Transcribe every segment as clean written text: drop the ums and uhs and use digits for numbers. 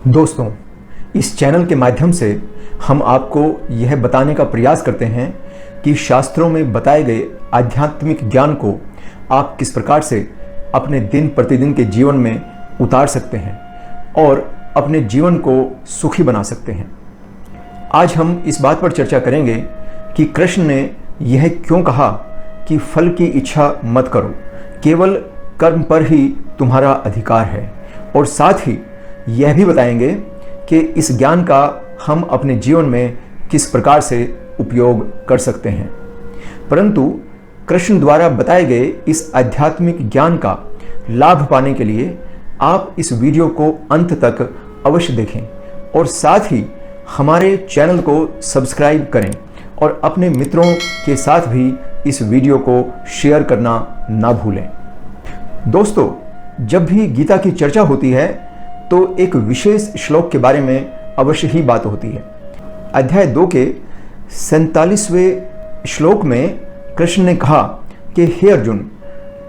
दोस्तों, इस चैनल के माध्यम से हम आपको यह बताने का प्रयास करते हैं कि शास्त्रों में बताए गए आध्यात्मिक ज्ञान को आप किस प्रकार से अपने दिन प्रतिदिन के जीवन में उतार सकते हैं और अपने जीवन को सुखी बना सकते हैं। आज हम इस बात पर चर्चा करेंगे कि कृष्ण ने यह क्यों कहा कि फल की इच्छा मत करो, केवल कर्म पर ही तुम्हारा अधिकार है, और साथ ही यह भी बताएंगे कि इस ज्ञान का हम अपने जीवन में किस प्रकार से उपयोग कर सकते हैं। परंतु कृष्ण द्वारा बताए गए इस आध्यात्मिक ज्ञान का लाभ पाने के लिए आप इस वीडियो को अंत तक अवश्य देखें और साथ ही हमारे चैनल को सब्सक्राइब करें और अपने मित्रों के साथ भी इस वीडियो को शेयर करना ना भूलें। दोस्तों, जब भी गीता की चर्चा होती है तो एक विशेष श्लोक के बारे में अवश्य ही बात होती है। अध्याय 2 के 47वें श्लोक में कृष्ण ने कहा कि हे अर्जुन,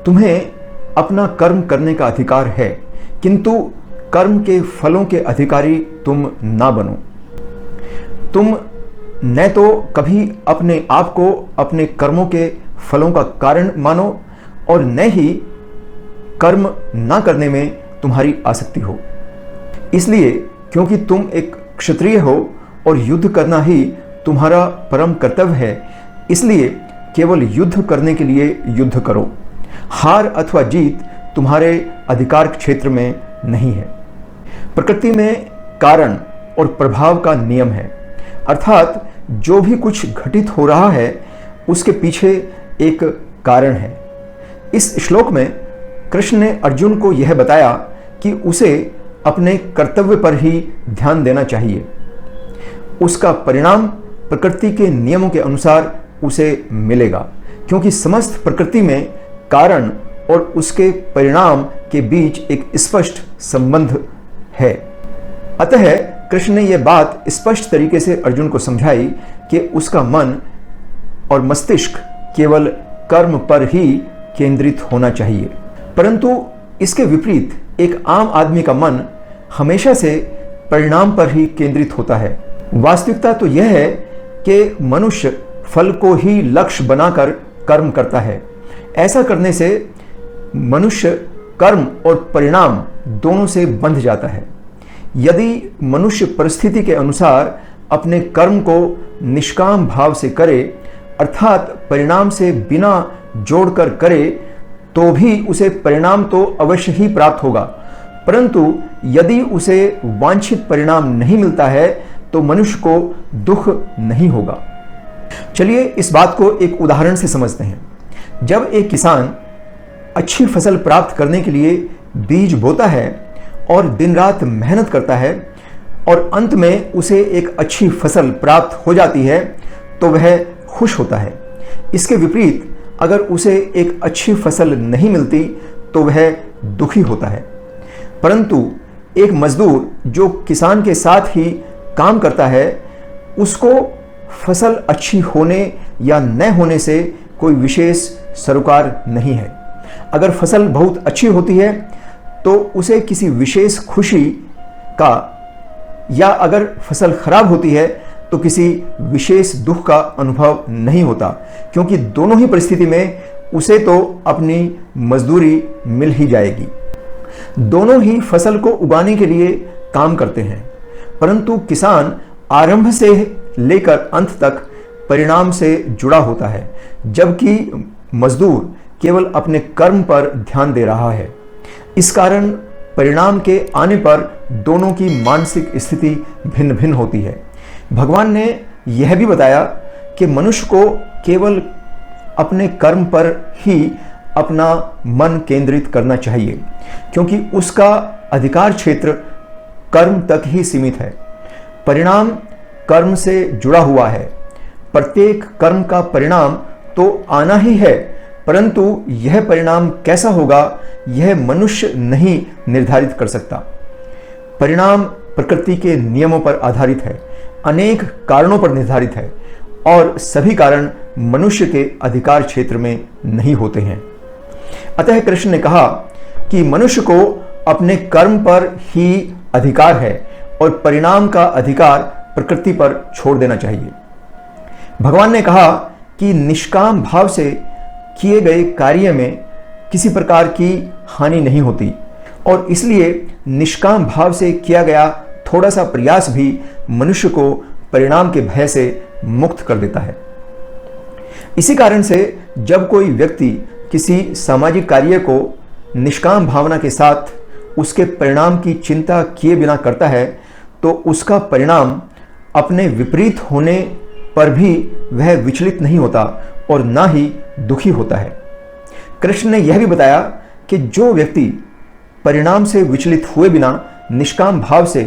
तुम्हें अपना कर्म करने का अधिकार है, किंतु कर्म के फलों के अधिकारी तुम ना बनो। तुम न तो कभी अपने आप को अपने कर्मों के फलों का कारण मानो और न ही कर्म ना करने में तुम्हारी आसक्ति हो। इसलिए क्योंकि तुम एक क्षत्रिय हो और युद्ध करना ही तुम्हारा परम कर्तव्य है, इसलिए केवल युद्ध करने के लिए युद्ध करो। हार अथवा जीत तुम्हारे अधिकार क्षेत्र में नहीं है। प्रकृति में कारण और प्रभाव का नियम है, अर्थात जो भी कुछ घटित हो रहा है उसके पीछे एक कारण है। इस श्लोक में कृष्ण ने अर्जुन को यह बताया कि उसे अपने कर्तव्य पर ही ध्यान देना चाहिए। उसका परिणाम प्रकृति के नियमों के अनुसार उसे मिलेगा, क्योंकि समस्त प्रकृति में कारण और उसके परिणाम के बीच एक स्पष्ट संबंध है। अतः कृष्ण ने यह बात स्पष्ट तरीके से अर्जुन को समझाई कि उसका मन और मस्तिष्क केवल कर्म पर ही केंद्रित होना चाहिए। परंतु इसके विपरीत एक आम आदमी का मन हमेशा से परिणाम पर ही केंद्रित होता है। वास्तविकता तो यह है कि मनुष्य फल को ही लक्ष्य बनाकर कर्म करता है। ऐसा करने से मनुष्य कर्म और परिणाम दोनों से बंध जाता है। यदि मनुष्य परिस्थिति के अनुसार अपने कर्म को निष्काम भाव से करे, अर्थात परिणाम से बिना जोड़कर करे, तो भी उसे परिणाम तो अवश्य ही प्राप्त होगा। परंतु यदि उसे वांछित परिणाम नहीं मिलता है तो मनुष्य को दुख नहीं होगा। चलिए इस बात को एक उदाहरण से समझते हैं। जब एक किसान अच्छी फसल प्राप्त करने के लिए बीज बोता है और दिन रात मेहनत करता है और अंत में उसे एक अच्छी फसल प्राप्त हो जाती है तो वह खुश होता है। इसके विपरीत अगर उसे एक अच्छी फसल नहीं मिलती तो वह दुखी होता है। परंतु एक मजदूर जो किसान के साथ ही काम करता है, उसको फसल अच्छी होने या न होने से कोई विशेष सरोकार नहीं है। अगर फसल बहुत अच्छी होती है तो उसे किसी विशेष खुशी का, या अगर फसल खराब होती है तो किसी विशेष दुख का अनुभव नहीं होता, क्योंकि दोनों ही परिस्थिति में उसे तो अपनी मजदूरी मिल ही जाएगी। दोनों ही फसल को उगाने के लिए काम करते हैं, परंतु किसान आरंभ से लेकर अंत तक परिणाम से जुड़ा होता है, जबकि मजदूर केवल अपने कर्म पर ध्यान दे रहा है। इस कारण परिणाम के आने पर दोनों की मानसिक स्थिति भिन्न भिन्न होती है। भगवान ने यह भी बताया कि मनुष्य को केवल अपने कर्म पर ही अपना मन केंद्रित करना चाहिए, क्योंकि उसका अधिकार क्षेत्र कर्म तक ही सीमित है। परिणाम कर्म से जुड़ा हुआ है। प्रत्येक कर्म का परिणाम तो आना ही है, परंतु यह परिणाम कैसा होगा यह मनुष्य नहीं निर्धारित कर सकता। परिणाम प्रकृति के नियमों पर आधारित है, अनेक कारणों पर निर्धारित है और सभी कारण मनुष्य के अधिकार क्षेत्र में नहीं होते हैं। अतः कृष्ण ने कहा कि मनुष्य को अपने कर्म पर ही अधिकार है और परिणाम का अधिकार प्रकृति पर छोड़ देना चाहिए। भगवान ने कहा कि निष्काम भाव से किए गए कार्य में किसी प्रकार की हानि नहीं होती और इसलिए निष्काम भाव से किया गया थोड़ा सा प्रयास भी मनुष्य को परिणाम के भय से मुक्त कर देता है। इसी कारण से जब कोई व्यक्ति किसी सामाजिक कार्य को निष्काम भावना के साथ उसके परिणाम की चिंता किए बिना करता है तो उसका परिणाम अपने विपरीत होने पर भी वह विचलित नहीं होता और ना ही दुखी होता है। कृष्ण ने यह भी बताया कि जो व्यक्ति परिणाम से विचलित हुए बिना निष्काम भाव से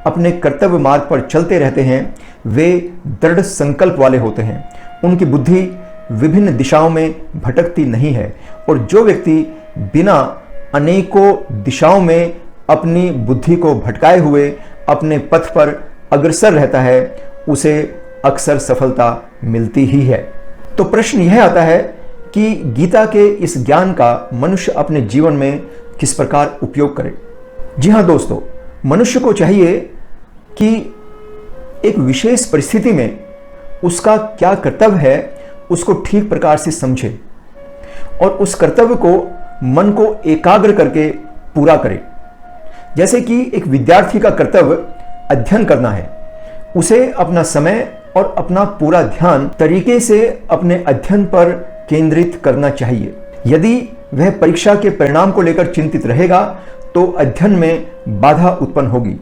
अपने कर्तव्य मार्ग पर चलते रहते हैं वे दृढ़ संकल्प वाले होते हैं। उनकी बुद्धि विभिन्न दिशाओं में भटकती नहीं है और जो व्यक्ति बिना अनेकों दिशाओं में अपनी बुद्धि को भटकाए हुए अपने पथ पर अग्रसर रहता है उसे अक्सर सफलता मिलती ही है। तो प्रश्न यह आता है कि गीता के इस ज्ञान का मनुष्य अपने जीवन में किस प्रकार उपयोग करे। जी हाँ दोस्तों, मनुष्य को चाहिए कि एक विशेष परिस्थिति में उसका क्या कर्तव्य है उसको ठीक प्रकार से समझे और उस कर्तव्य को मन को एकाग्र करके पूरा करे। जैसे कि एक विद्यार्थी का कर्तव्य अध्ययन करना है, उसे अपना समय और अपना पूरा ध्यान तरीके से अपने अध्ययन पर केंद्रित करना चाहिए। यदि वह परीक्षा के परिणाम को लेकर चिंतित रहेगा तो अध्ययन में बाधा उत्पन्न होगी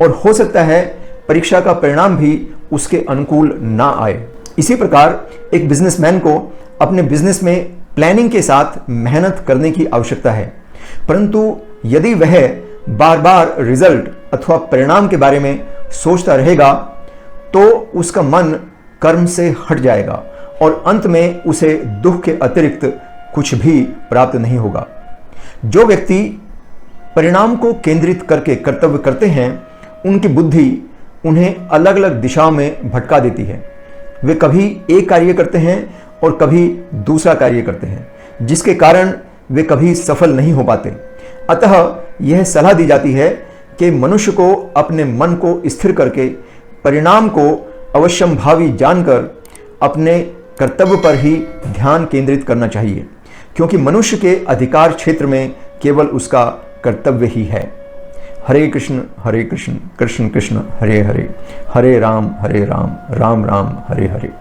और हो सकता है परीक्षा का परिणाम भी उसके अनुकूल ना आए। इसी प्रकार एक बिजनेसमैन को अपने बिजनेस में प्लानिंग के साथ मेहनत करने की आवश्यकता है, परंतु यदि वह बार बार रिजल्ट अथवा परिणाम के बारे में सोचता रहेगा तो उसका मन कर्म से हट जाएगा और अंत में उसे दुख के अतिरिक्त कुछ भी प्राप्त नहीं होगा। जो व्यक्ति परिणाम को केंद्रित करके कर्तव्य करते हैं उनकी बुद्धि उन्हें अलग अलग दिशाओं में भटका देती है। वे कभी एक कार्य करते हैं और कभी दूसरा कार्य करते हैं, जिसके कारण वे कभी सफल नहीं हो पाते। अतः यह सलाह दी जाती है कि मनुष्य को अपने मन को स्थिर करके परिणाम को अवश्यंभावी जानकर अपने कर्तव्य पर ही ध्यान केंद्रित करना चाहिए, क्योंकि मनुष्य के अधिकार क्षेत्र में केवल उसका कर्तव्य ही है। हरे कृष्ण कृष्ण कृष्ण हरे हरे, हरे राम राम राम हरे हरे।